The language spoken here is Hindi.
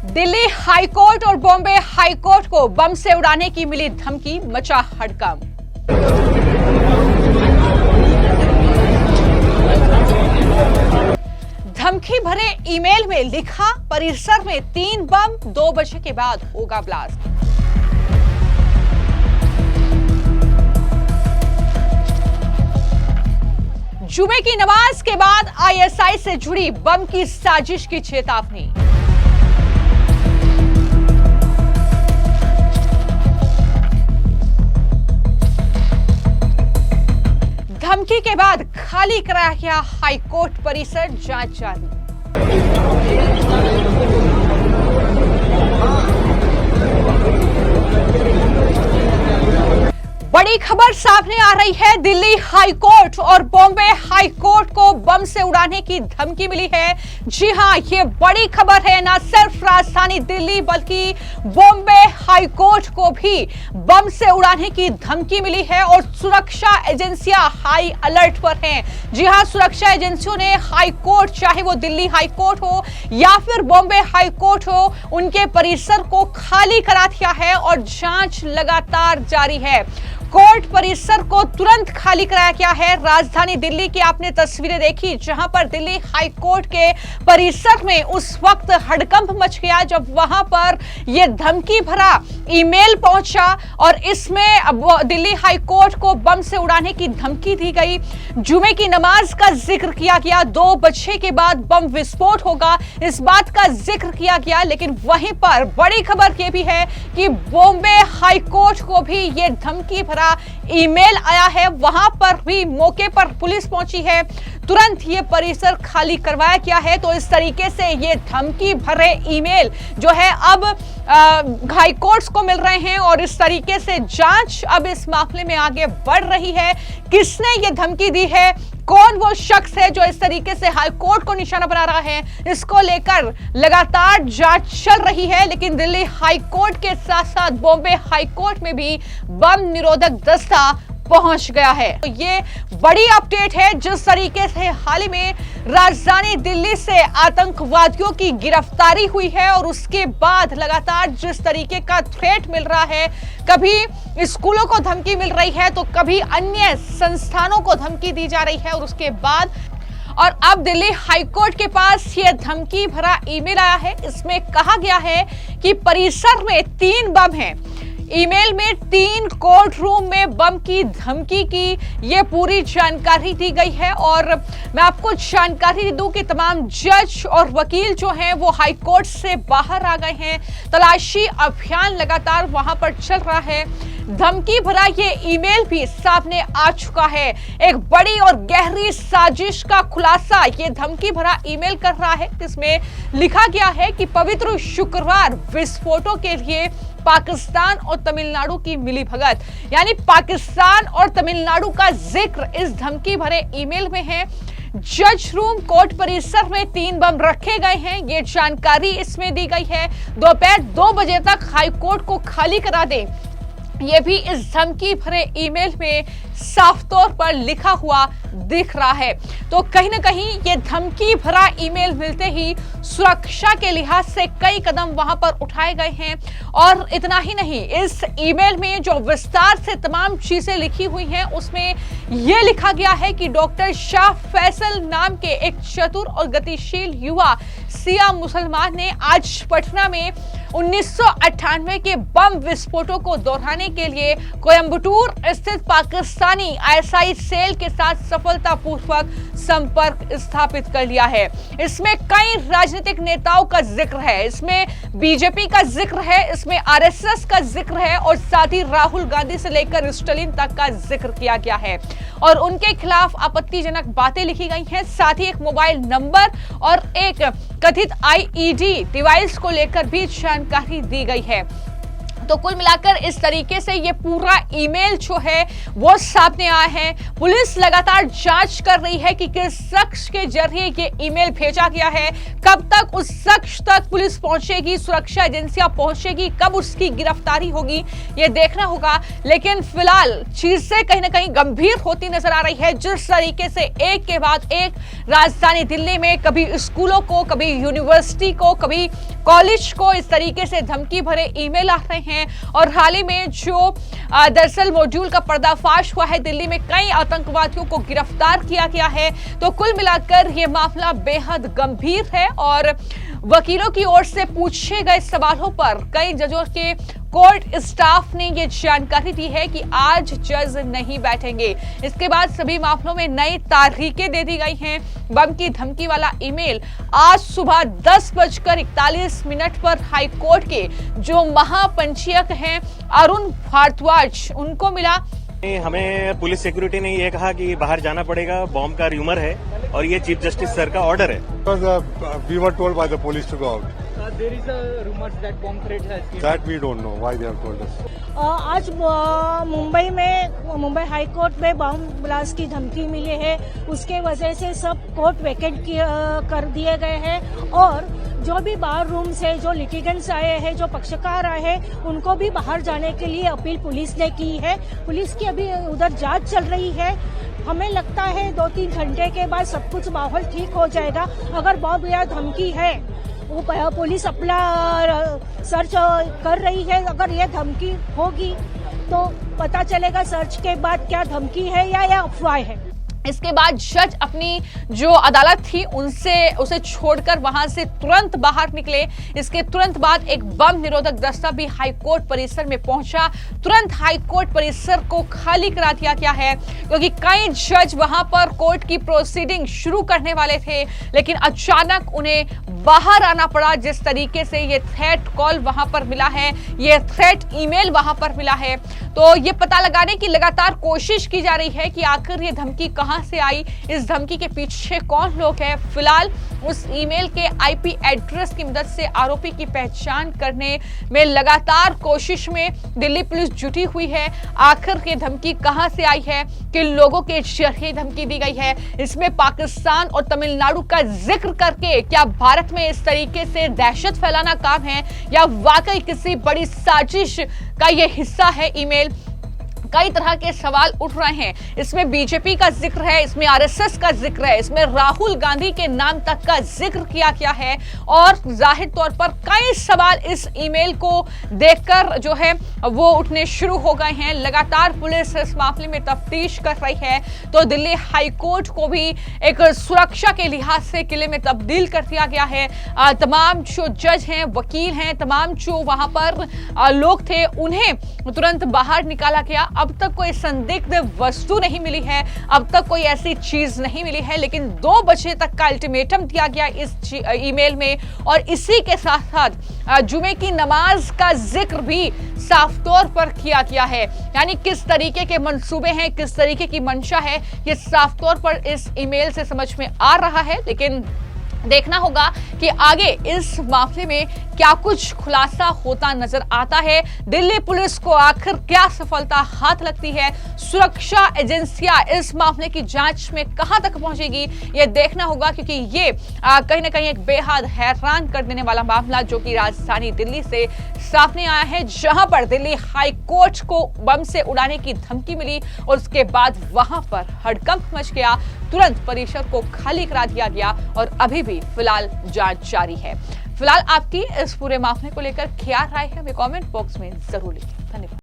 दिल्ली हाईकोर्ट और बॉम्बे हाईकोर्ट को बम से उड़ाने की मिली धमकी, मचा हड़कंप। धमकी भरे ईमेल में लिखा, परिसर में 3 बम, 2 बजे के बाद होगा ब्लास्ट। जुमे की नमाज के बाद आईएसआई से जुड़ी बम की साजिश की चेतावनी। धमकी के बाद खाली कराया गया हाईकोर्ट परिसर, जांच जारी। बड़ी खबर सामने आ रही है। दिल्ली हाईकोर्ट और बॉम्बे हाईकोर्ट को बम से उड़ाने की धमकी मिली है। जी हां, ये बड़ी खबर है। न सिर्फ राजधानी दिल्ली बल्कि बॉम्बे हाईकोर्ट को भी बम से उड़ाने की धमकी मिली है और सुरक्षा एजेंसियां हाई अलर्ट पर हैं। जी हां, सुरक्षा एजेंसियों ने हाईकोर्ट, चाहे वो दिल्ली हाईकोर्ट हो या फिर बॉम्बे हाईकोर्ट हो, उनके परिसर को खाली करा दिया है और जांच लगातार जारी है। कोर्ट परिसर को तुरंत खाली कराया गया है। राजधानी दिल्ली की आपने तस्वीरें देखी, जहां पर दिल्ली हाईकोर्ट के परिसर में उस वक्त हड़कंप मच गया जब वहां पर यह धमकी भरा ईमेल पहुंचा और इसमें दिल्ली हाईकोर्ट को बम से उड़ाने की धमकी दी गई। जुमे की नमाज का जिक्र किया गया, 2 बजे के बाद बम विस्फोट होगा, इस बात का जिक्र किया गया। लेकिन वहीं पर बड़ी खबर यह भी है कि बॉम्बे हाईकोर्ट को भी यह धमकी भरा ईमेल आया है। वहां पर भी मौके पर पुलिस पहुंची है, तुरंत ये परिसर खाली करवाया गया है। तो इस तरीके से ये धमकी भरे ईमेल जो है अब हाई कोर्ट्स को मिल रहे हैं और इस तरीके से जांच अब इस मामले में आगे बढ़ रही है। किसने ये धमकी दी है, कौन वो शख्स है जो इस तरीके से हाई कोर्ट को निशाना बना रहा है, इसको लेकर लगातार जांच चल रही है। लेकिन दिल्ली हाई कोर्ट के साथ साथ बॉम्बे हाई कोर्ट में भी बम निरोधक दस्ता पहुंच गया है। तो ये बड़ी अपडेट है। जिस तरीके से हाल ही में राजधानी दिल्ली से आतंकवादियों की गिरफ्तारी हुई है और उसके बाद लगातार जिस तरीके का थ्रेट मिल रहा है, कभी स्कूलों को धमकी मिल रही है तो कभी अन्य संस्थानों को धमकी दी जा रही है और उसके बाद और अब दिल्ली हाईकोर्ट के पास यह धमकी भरा ईमेल आया है। इसमें कहा गया है कि परिसर में 3 बम हैं। ईमेल में 3 कोर्ट रूम में बम की धमकी की ये पूरी जानकारी दी गई है। और मैं आपको जानकारी दूं कि तमाम जज और वकील जो हैं वो हाई कोर्ट से बाहर आ गए हैं। तलाशी अभियान लगातार वहां पर चल रहा है। धमकी भरा ये ईमेल भी सामने आ चुका है। एक बड़ी और गहरी साजिश का खुलासा ये धमकी भरा ईमेल कर रहा है, जिसमें लिखा गया है कि पवित्र शुक्रवार विस्फोटों के लिए पाकिस्तान और तमिलनाडु की मिलीभगत, यानी पाकिस्तान और तमिलनाडु का जिक्र इस धमकी भरे ईमेल में है। जज रूम कोर्ट परिसर में 3 बम रखे गए हैं, ये जानकारी इसमें दी गई है। दोपहर 2 बजे तक हाई कोर्ट को खाली करा दें, यह भी इस धमकी भरे ईमेल में साफ तौर पर लिखा हुआ दिख रहा है। तो कहीं ना कहीं ये धमकी भरा ईमेल मिलते ही सुरक्षा के लिहाज से कई कदम वहां पर उठाए गए हैं। और इतना ही नहीं, इस ईमेल में जो विस्तार से तमाम चीजें लिखी हुई हैं उसमें यह लिखा गया है कि डॉक्टर शाह फैसल नाम के एक चतुर और गतिशील युवा सिया मुसलमान ने आज पटना में 1998 के बम विस्फोटों को दोहराने के लिए कोयंबटूर स्थित पाकिस्तानी आईएसआई सेल के साथ सफलतापूर्वक संपर्क स्थापित कर लिया है। इसमें कई राजनीतिक नेताओं का जिक्र है, इसमें बीजेपी का जिक्र है, इसमें आरएसएस का जिक्र है और साथ ही राहुल गांधी से लेकर स्टालिन तक का जिक्र किया गया है और उनके खिलाफ आपत्तिजनक बातें लिखी गई हैं। साथ ही एक मोबाइल नंबर और एक कथित आईईडी डिवाइस को लेकर भी जानकारी दी गई है। तो कुल मिलाकर इस तरीके से ये पूरा ईमेल जो है वो सामने आया है। पुलिस लगातार जांच कर रही है कि किस शख्स के जरिए ये ईमेल भेजा गया है, कब तक उस शख्स तक पुलिस पहुंचेगी, सुरक्षा एजेंसियां पहुंचेगी, कब उसकी गिरफ्तारी होगी, ये देखना होगा। लेकिन फिलहाल चीजें कहीं ना कहीं गंभीर होती नजर आ रही है। जिस तरीके से एक के बाद एक राजधानी दिल्ली में कभी स्कूलों को, कभी यूनिवर्सिटी को, कभी कॉलेज को इस तरीके से धमकी भरे ईमेल आ रहे हैं। और हाल ही में जो दरअसल मॉड्यूल का पर्दाफाश हुआ है, दिल्ली में कई आतंकवादियों को गिरफ्तार किया गया है। तो कुल मिलाकर यह मामला बेहद गंभीर है और वकीलों की ओर से पूछे गए सवालों पर कई जजों के कोर्ट स्टाफ ने यह जानकारी दी है कि आज जज नहीं बैठेंगे। इसके बाद सभी मामलों में नई तारीखें दे दी गई हैं। बम की धमकी वाला ईमेल आज सुबह 10:41 पर हाईकोर्ट के जो महापंजीयक हैं अरुण भारद्वाज उनको मिला। हमें पुलिस सिक्योरिटी ने ये कहा कि बाहर जाना पड़ेगा, बॉम्ब का र्यूमर है और ये चीफ जस्टिस सर का ऑर्डर है। We were told by the police to go out. There is a rumor that bomb threat has been. That we don't know why they have told us. आज मुंबई हाई कोर्ट में बम ब्लास्ट की धमकी मिली है, उसके वजह से सब कोर्ट वैकेंट कर दिए गए हैं और जो भी बार रूम से जो लिटिगेंट्स आए हैं, जो पक्षकार आए हैं, उनको भी बाहर जाने के लिए अपील पुलिस ने की है। पुलिस की अभी उधर जांच चल रही है। हमें लगता है 2-3 घंटे के बाद सब कुछ माहौल ठीक हो जाएगा। अगर बम या धमकी है, वो पुलिस अपना सर्च कर रही है। अगर ये धमकी होगी तो पता चलेगा सर्च के बाद क्या धमकी है या अफवाह है। इसके बाद जज अपनी जो अदालत थी उसे छोड़कर वहां से तुरंत बाहर निकले। इसके तुरंत बाद एक बम निरोधक दस्ता भी हाईकोर्ट परिसर में पहुंचा। तुरंत हाईकोर्ट परिसर को खाली करा दिया गया है क्योंकि कई जज वहां पर कोर्ट की प्रोसीडिंग शुरू करने वाले थे, लेकिन अचानक उन्हें बाहर आना पड़ा। जिस तरीके से ये थ्रेट कॉल वहां पर मिला है, ये थ्रेट ईमेल वहां पर मिला है, तो ये पता लगाने की लगातार कोशिश की जा रही है कि आखिर ये धमकी कहां से आई, इस धमकी के पीछे कौन लोग हैं। फिलहाल उस ईमेल के आईपी एड्रेस की मदद से आरोपी की पहचान करने में लगातार कोशिश में दिल्ली पुलिस जुटी हुई है। आखिर ये धमकी कहां से आई है, किन लोगों के जरिए धमकी दी गई है, इसमें पाकिस्तान और तमिलनाडु का जिक्र करके क्या भारत में इस तरीके से दहशत फैलाना काम है या वाकई किसी बड़ी साजिश का ये हिस्सा है ईमेल। कई तरह के सवाल उठ रहे हैं। इसमें बीजेपी का जिक्र है, इसमें आरएसएस का जिक्र है, इसमें राहुल गांधी के नाम तक का जिक्र किया गया है और जाहिर तौर पर कई सवाल इस ईमेल को देखकर जो है वो उठने शुरू हो गए हैं। लगातार पुलिस इस मामले में तफ्तीश कर रही है। तो दिल्ली हाईकोर्ट को भी एक सुरक्षा के लिहाज से किले में तब्दील कर दिया गया है। तमाम जो जज हैं, वकील हैं, तमाम जो वहां पर लोग थे उन्हें तुरंत बाहर निकाला गया। अब तक कोई संदिग्ध वस्तु नहीं मिली है, अब तक कोई ऐसी चीज नहीं मिली है, लेकिन 2 बजे तक का अल्टीमेटम दिया गया इस ईमेल में और इसी के साथ साथ जुमे की नमाज का जिक्र भी साफ तौर पर किया गया है। यानी किस तरीके के मंसूबे हैं, किस तरीके की मंशा है, ये साफ तौर पर इस ईमेल से समझ में आ रहा है। लेकिन देखना होगा कि आगे इस मामले में क्या कुछ खुलासा होता नजर आता है। दिल्ली पुलिस को आखिर क्या सफलता हाथ लगती है, सुरक्षा एजेंसियां इस मामले की जांच में कहां तक पहुंचेगी, यह देखना होगा क्योंकि ये कहीं ना कहीं एक बेहद हैरान कर देने वाला मामला जो कि राजधानी दिल्ली से सामने आया है, जहां पर दिल्ली हाई कोर्ट को बम से उड़ाने की धमकी मिली और उसके बाद वहां पर हड़कंप मच गया। तुरंत परिसर को खाली करा दिया गया और अभी भी फिलहाल जांच जारी है। फिलहाल आपकी इस पूरे मामले को लेकर क्या राय है, हमें कमेंट बॉक्स में जरूर लिखें। धन्यवाद।